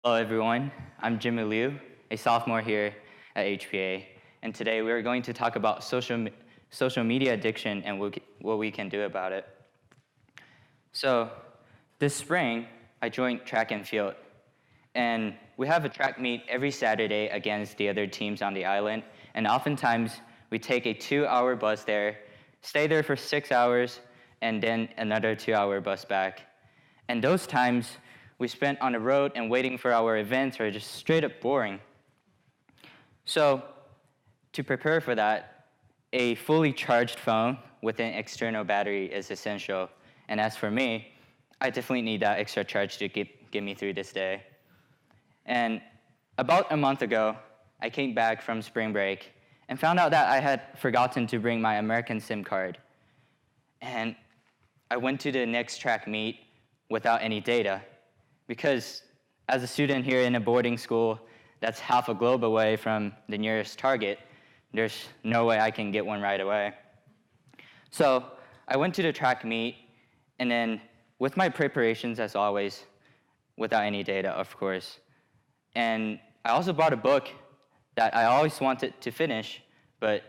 Hello, everyone. I'm Jimmy Liu, a sophomore here at HPA, and today we are going to talk about social media addiction and what we can do about it. So, this spring, I joined track and field, and we have a track meet every Saturday against the other teams on the island, and oftentimes we take a 2-hour bus there, stay there for 6 hours, and then another 2-hour bus back. And those times we spent on the road and waiting for our events are just straight up boring. So, to prepare for that, a fully charged phone with an external battery is essential. And as for me, I definitely need that extra charge to get me through this day. And about a month ago, I came back from spring break and found out that I had forgotten to bring my American SIM card. And I went to the next track meet without any data, because as a student here in a boarding school that's half a globe away from the nearest Target, there's no way I can get one right away. So I went to the track meet, and then with my preparations, as always, without any data, of course. And I also bought a book that I always wanted to finish, but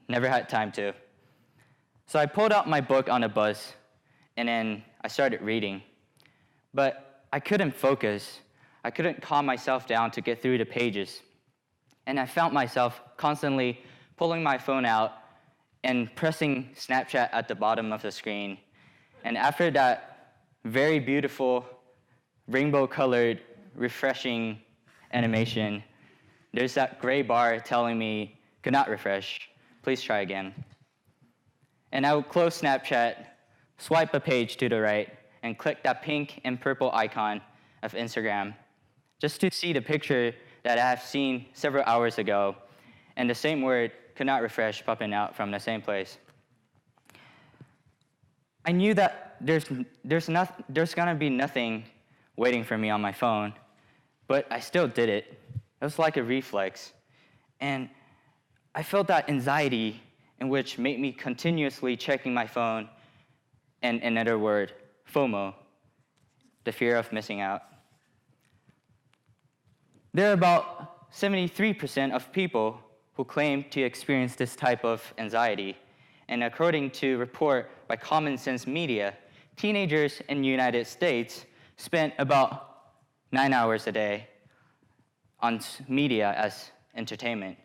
never had time to. So I pulled out my book on the bus, and then I started reading. But I couldn't focus. I couldn't calm myself down to get through the pages. And I found myself constantly pulling my phone out and pressing Snapchat at the bottom of the screen. And after that very beautiful, rainbow-colored, refreshing animation, there's that gray bar telling me, "Could not refresh. Please try again." And I would close Snapchat, swipe a page to the right, and click that pink and purple icon of Instagram, just to see the picture that I have seen several hours ago, and the same word, "could not refresh," popping out from the same place. I knew that there's gonna be nothing waiting for me on my phone, but I still did it. It was like a reflex. And I felt that anxiety in which made me continuously checking my phone, and another word, FOMO, the fear of missing out. There are about 73% of people who claim to experience this type of anxiety. And according to a report by Common Sense Media, teenagers in the United States spend about 9 hours a day on media as entertainment.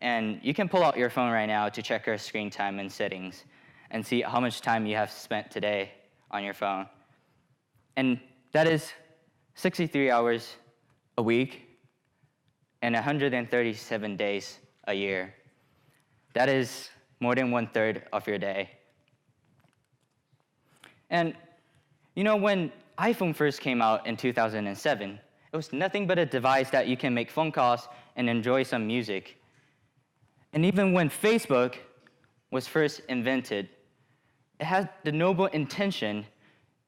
And you can pull out your phone right now to check your screen time and settings and see how much time you have spent today on your phone. And that is 63 hours a week and 137 days a year. That is more than 1/3 of your day. And when iPhone first came out in 2007, it was nothing but a device that you can make phone calls and enjoy some music. And even when Facebook was first invented, it had the noble intention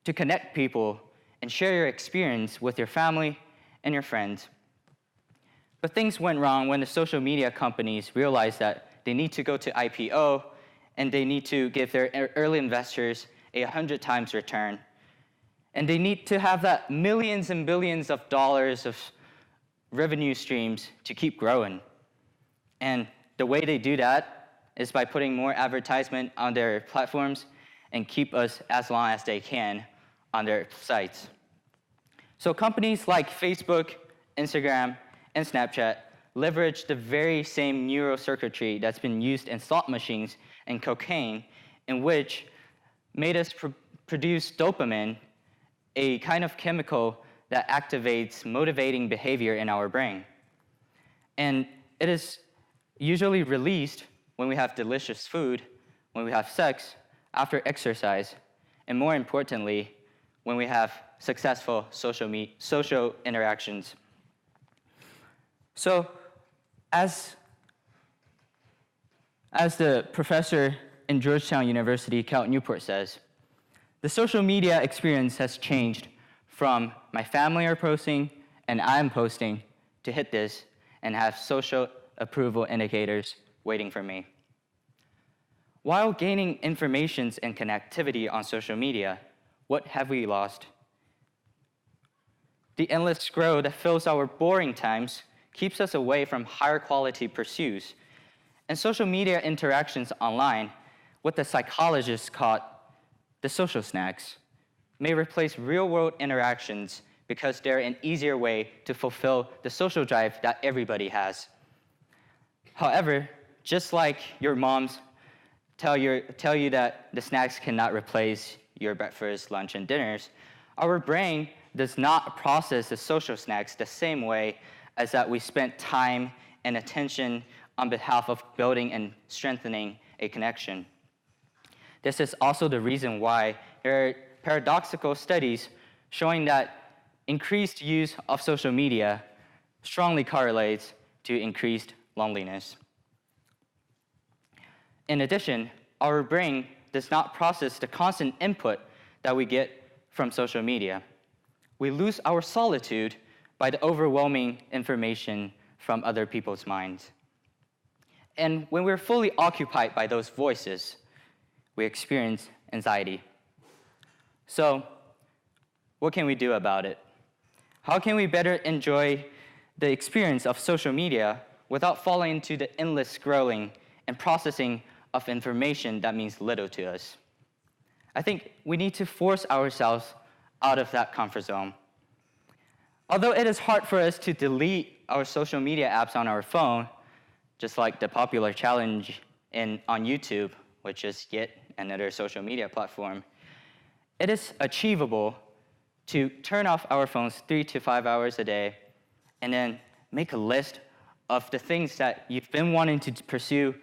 to connect people and share your experience with your family and your friends. But things went wrong when the social media companies realized that they need to go to IPO and they need to give their early investors 100 times return. And they need to have that millions and billions of dollars of revenue streams to keep growing. And the way they do that is by putting more advertisement on their platforms and keep us as long as they can on their sites. So companies like Facebook, Instagram, and Snapchat leverage the very same neurocircuitry that's been used in slot machines and cocaine, in which made us produce dopamine, a kind of chemical that activates motivating behavior in our brain. And it is usually released when we have delicious food, when we have sex, after exercise, and more importantly, when we have successful social interactions. So, as the professor in Georgetown University, Cal Newport says, the social media experience has changed from my family are posting and I'm posting to hit this and have social approval indicators waiting for me. While gaining information and connectivity on social media, what have we lost? The endless scroll that fills our boring times keeps us away from higher quality pursuits. And social media interactions online, what the psychologists call the social snacks, may replace real-world interactions because they're an easier way to fulfill the social drive that everybody has. However, just like your moms tell you that the snacks cannot replace your breakfast, lunch, and dinners, our brain does not process the social snacks the same way as that we spent time and attention on behalf of building and strengthening a connection. This is also the reason why there are paradoxical studies showing that increased use of social media strongly correlates to increased loneliness. In addition, our brain does not process the constant input that we get from social media. We lose our solitude by the overwhelming information from other people's minds. And when we're fully occupied by those voices, we experience anxiety. So, what can we do about it? How can we better enjoy the experience of social media without falling into the endless scrolling and processing of information that means little to us? I think we need to force ourselves out of that comfort zone. Although it is hard for us to delete our social media apps on our phone, just like the popular challenge on YouTube, which is yet another social media platform, it is achievable to turn off our phones 3 to 5 hours a day and then make a list of the things that you've been wanting to pursue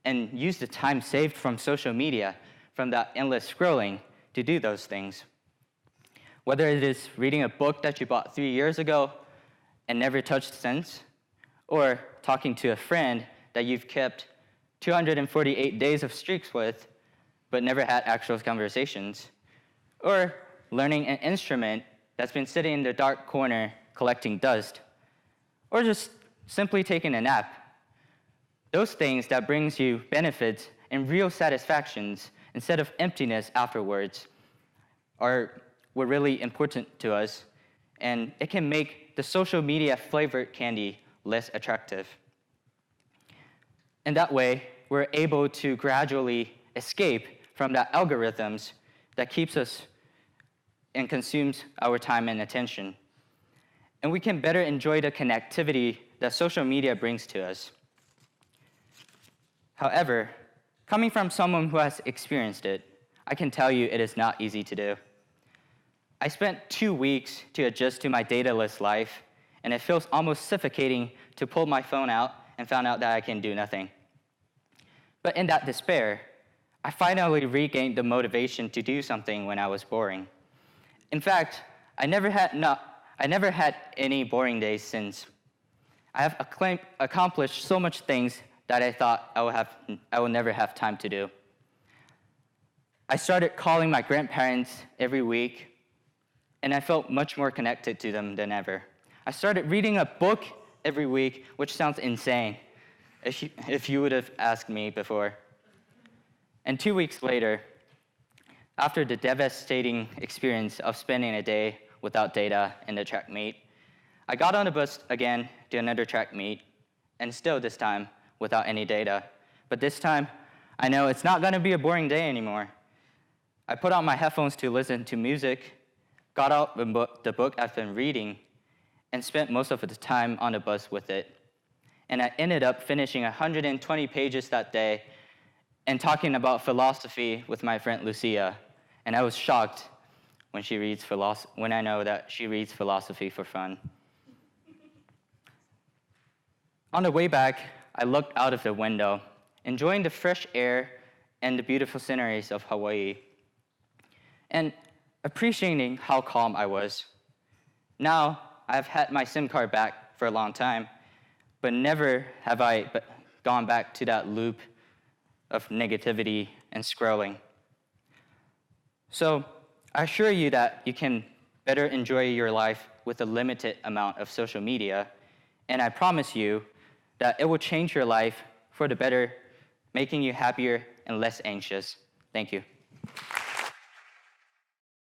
and use the time saved from social media, from that endless scrolling, to do those things. Whether it is reading a book that you bought 3 years ago and never touched since, or talking to a friend that you've kept 248 days of streaks with, but never had actual conversations, or learning an instrument that's been sitting in the dark corner collecting dust, or just simply taking a nap. Those things that brings you benefits and real satisfactions instead of emptiness afterwards were really important to us, and it can make the social media flavored candy less attractive. In that way, we're able to gradually escape from the algorithms that keeps us and consumes our time and attention. And we can better enjoy the connectivity that social media brings to us. However, coming from someone who has experienced it, I can tell you it is not easy to do. I spent 2 weeks to adjust to my dataless life, and it feels almost suffocating to pull my phone out and found out that I can do nothing. But in that despair, I finally regained the motivation to do something when I was boring. In fact, I never had any boring days since. I have accomplished so much things that I thought I will never have time to do. I started calling my grandparents every week, and I felt much more connected to them than ever. I started reading a book every week, which sounds insane if you would have asked me before. And 2 weeks later, after the devastating experience of spending a day without data in the track meet, I got on the bus again to another track meet, and still this time without any data. But this time, I know it's not going to be a boring day anymore. I put on my headphones to listen to music, got out the book I've been reading, and spent most of the time on the bus with it. And I ended up finishing 120 pages that day and talking about philosophy with my friend Lucia. And I was shocked when I know that she reads philosophy for fun. On the way back, I looked out of the window, enjoying the fresh air and the beautiful sceneries of Hawaii, and appreciating how calm I was. Now, I've had my SIM card back for a long time, but never have I gone back to that loop of negativity and scrolling. So, I assure you that you can better enjoy your life with a limited amount of social media, and I promise you that it will change your life for the better, making you happier and less anxious. Thank you.